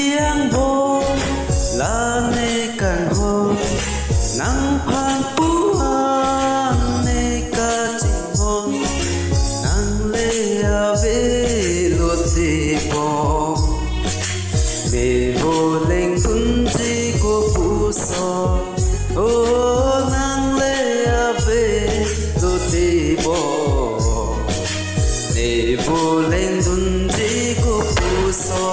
biang bo la ne kan ho nang phang puan ne ka ching hon nang le ave lo te bo be bo leng kun ji ko pu so o nang le ave lo te bo be bo leng kun ji ko pu so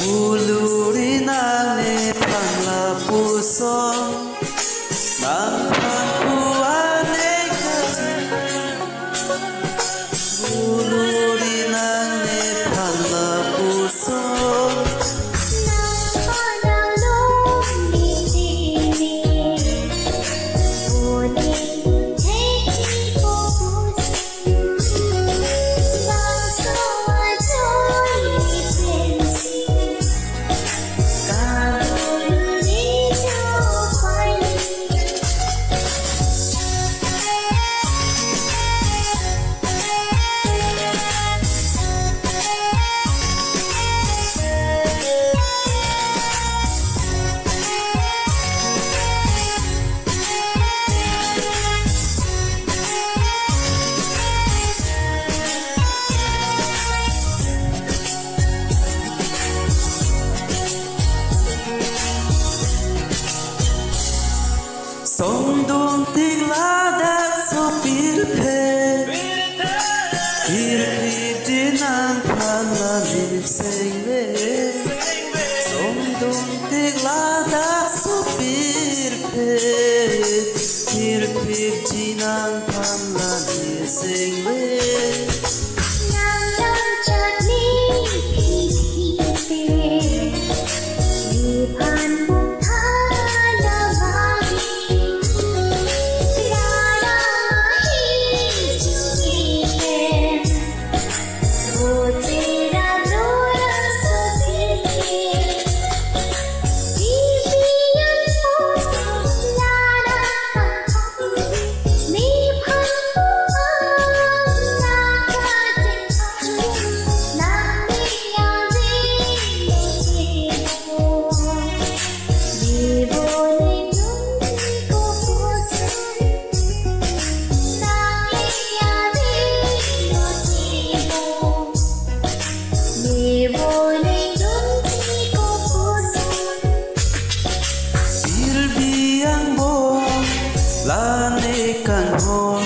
Muluri nane pangla puso nang pangkuane kaji Muluri nane pangla puso Sông đồn tiếng lá đã so bir pe bir đi nang phan la li sing le Sông đồn tiếng lá đã so bir pe bir đi nang phan la li sing le La ne kan hon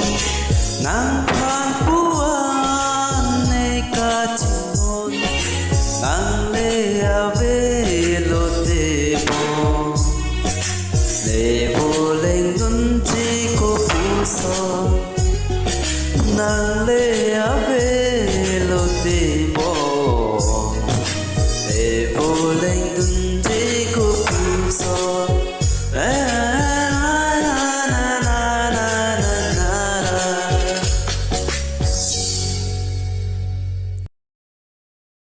nang phan puan ne ka ching hon nang le ave lo te bo leng nun chi ko pu so nang le ave lo te bo leng nun